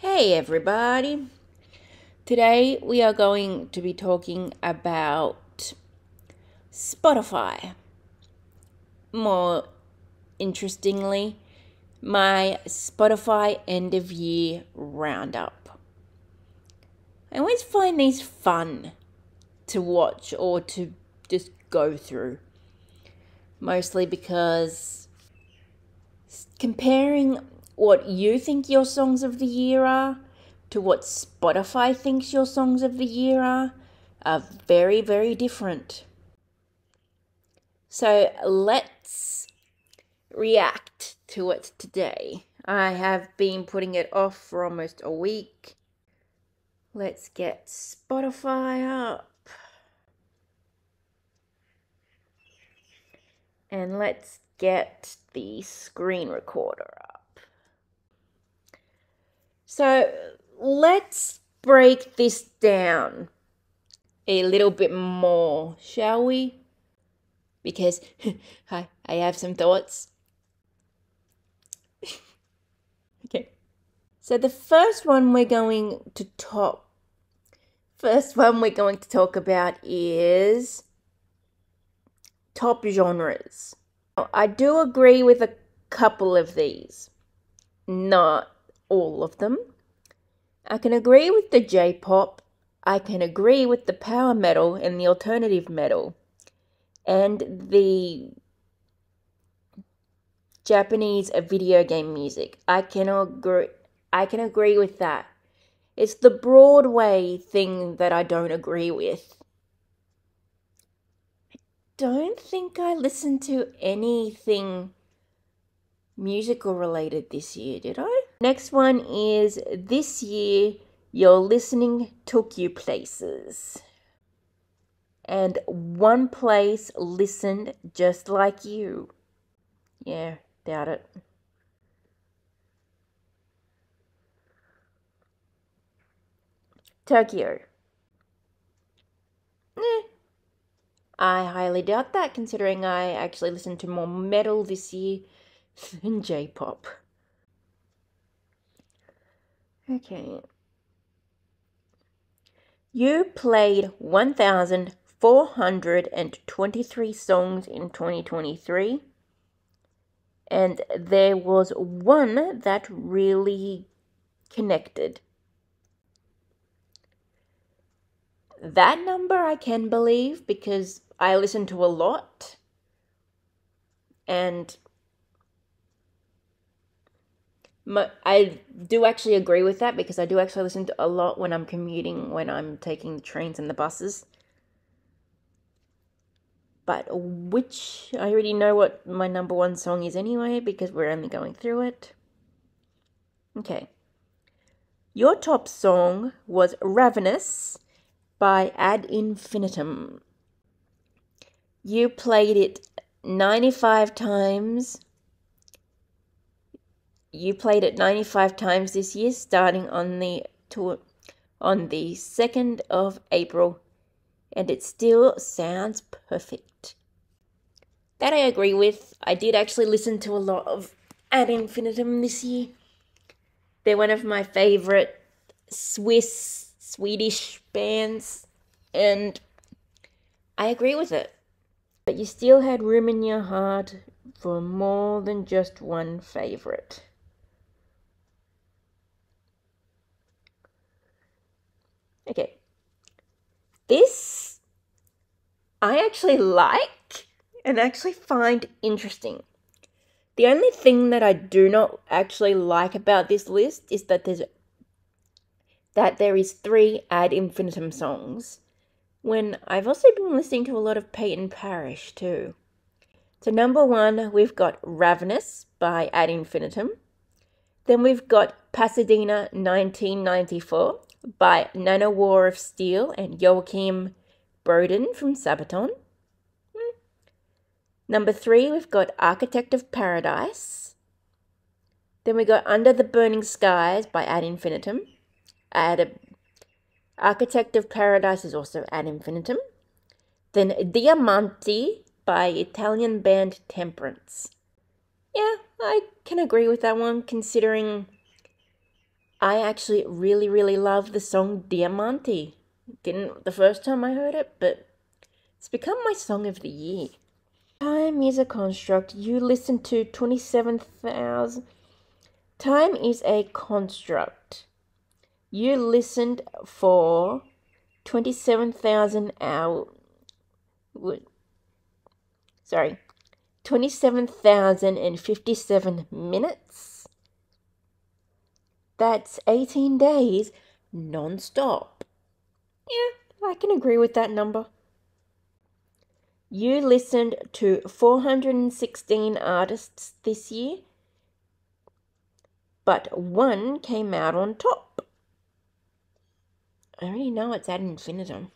Hey everybody! Today we are going to be talking about Spotify. More interestingly, my Spotify end of year roundup. I always find these fun to watch or to just go through. Mostly because comparing what you think your songs of the year are to what Spotify thinks your songs of the year are very, very different. So let's react to it today. I have been putting it off for almost a week. Let's get Spotify up. And let's get the screen recorder up. So let's break this down a little bit more, shall we? Because I have some thoughts. Okay. So the first one we're going to talk about is top genres. Now, I do agree with a couple of these, not all of them. I can agree with the J-pop, I can agree with the power metal and the alternative metal, and the Japanese video game music. I can agree with that. It's the Broadway thing that I don't agree with. I don't think I listened to anything musical related this year, did I? Next one is this year your listening took you places. And one place listened just like you. Yeah, doubt it. Tokyo. I highly doubt that, considering I actually listened to more metal this year than J-pop. Okay. You played 1,423 songs in 2023, and there was one that really connected. That number I can believe because I listen to a lot, and I do actually agree with that because I do actually listen to a lot when I'm commuting, when I'm taking the trains and the buses. But which, I already know what my number one song is anyway because we're only going through it. Okay. Your top song was Ravenous by Ad Infinitum. You played it 95 times. You played it 95 times this year, starting on the 2nd of April, and it still sounds perfect. That I agree with. I did actually listen to a lot of Ad Infinitum this year. They're one of my favorite Swedish bands, and I agree with it. But you still had room in your heart for more than just one favorite. Okay. This I actually like and actually find interesting. The only thing that I do not actually like about this list is that there is 3 Ad Infinitum songs, when I've also been listening to a lot of Peyton Parrish too. So number 1, we've got Ravenous by Ad Infinitum. Then we've got Pasadena 1994 by Nanowar of Steel and Joachim Broden from Sabaton. Number 3, we've got Architect of Paradise. Then we got Under the Burning Skies by Ad Infinitum. Architect of Paradise is also Ad Infinitum. Then Diamanti by Italian band Temperance. Yeah, I can agree with that one, considering I actually really love the song Diamante. Didn't the first time I heard it, but it's become my song of the year. Time is a construct. You listen to 27,000. Time is a construct. You listened for 27,000 hours. Sorry, 27,057 minutes. That's 18 days non-stop. Yeah, I can agree with that number. You listened to 416 artists this year, but one came out on top. I already know it's ad infinitum.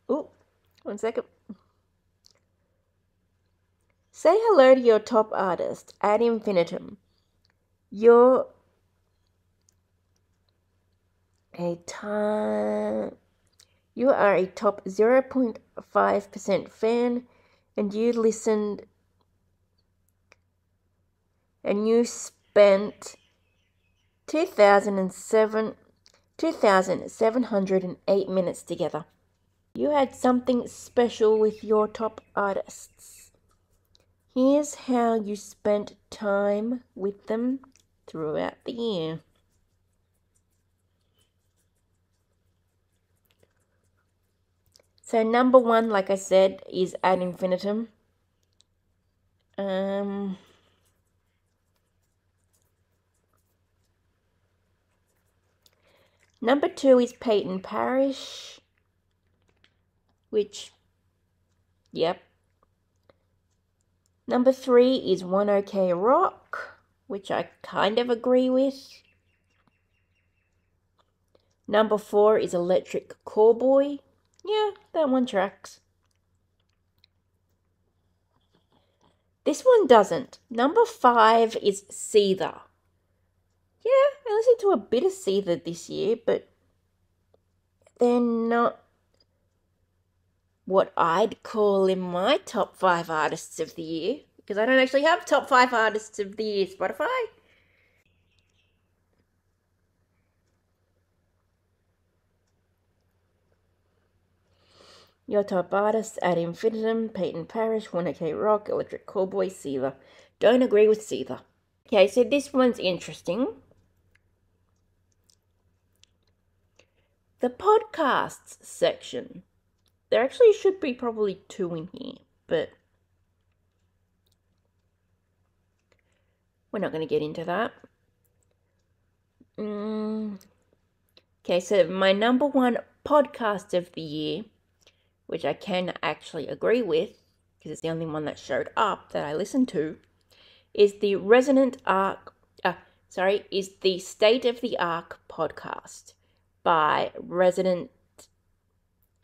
Oh, 1 second. Say hello to your top artist ad infinitum. You're a You are a top 0.5% fan, and you listened and you spent 2,708 minutes together. You had something special with your top artists. Here's how you spent time with them throughout the year. So number one, like I said, is ad infinitum. Number two is Peyton Parrish, which, yep. Number three is One OK Rock, which I kind of agree with. Number four is Electric Callboy. Yeah, that one tracks. This one doesn't. Number five is Seether. Yeah, I listened to a bit of Seether this year, but they're not what I'd call in my top 5 artists of the year, because I don't actually have top 5 artists of the year Spotify. Your top artists ad infinitum: Peyton Parrish, One OK Rock, Electric Callboy, Seether. Don't agree with Seether. Okay, so this one's interesting. The podcasts section. There actually should be probably 2 in here, but we're not going to get into that. Okay, so my number one podcast of the year, which I can actually agree with, because it's the only one that showed up that I listened to, is the is the State of the Arc podcast by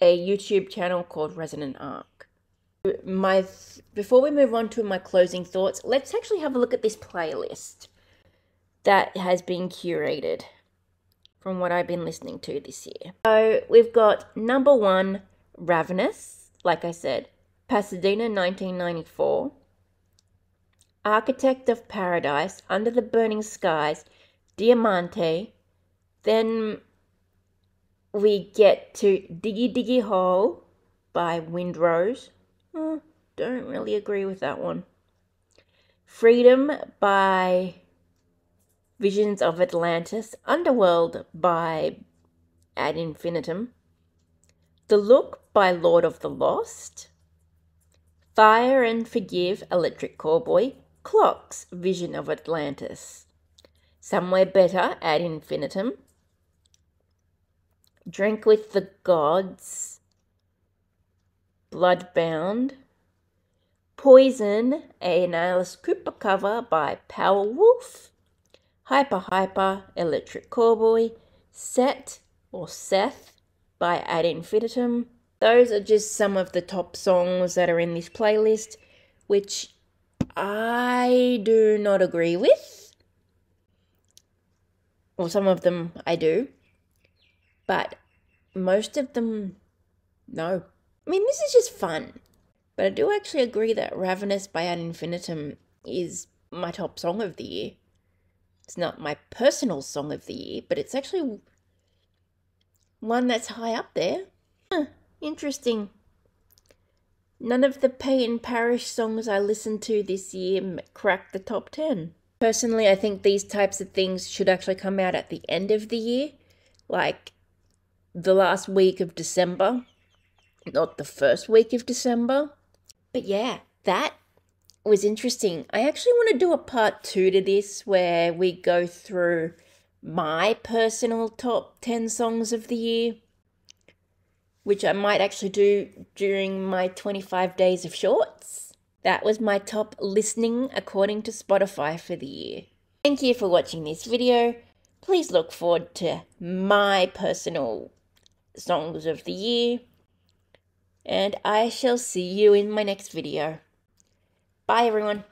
a YouTube channel called Resonant Arc. Before we move on to my closing thoughts, let's actually have a look at this playlist that has been curated from what I've been listening to this year. So we've got number one, Ravenous, like I said, Pasadena 1994, Architect of Paradise, Under the Burning Skies, Diamante. Then we get to Diggy Diggy Hole by Windrose. Don't really agree with that one. Freedom by Visions of Atlantis, Underworld by Ad Infinitum, The Look by Lord of the Lost, Fire and Forgive, Electric Callboy, Clocks, Vision of Atlantis, Somewhere Better, Ad Infinitum, Drink with the Gods, Bloodbound, Poison, an Alice Cooper cover by Powerwolf, Hyper, Electric Callboy, Seth by Ad Infinitum. Those are just some of the top songs that are in this playlist, which I do not agree with. Well, some of them I do, but most of them, no. I mean, this is just fun. But I do actually agree that Ravenous by Ad Infinitum is my top song of the year. It's not my personal song of the year, but it's actually one that's high up there. Interesting. None of the Peyton Parrish songs I listened to this year cracked the top 10. Personally, I think these types of things should actually come out at the end of the year, like the last week of December, not the first week of December. But yeah, that was interesting. I actually want to do a part 2 to this where we go through my personal top 10 songs of the year, which I might actually do during my 25 days of shorts. That was my top listening according to Spotify for the year. Thank you for watching this video. Please look forward to my personal songs of the year. And I shall see you in my next video. Bye everyone.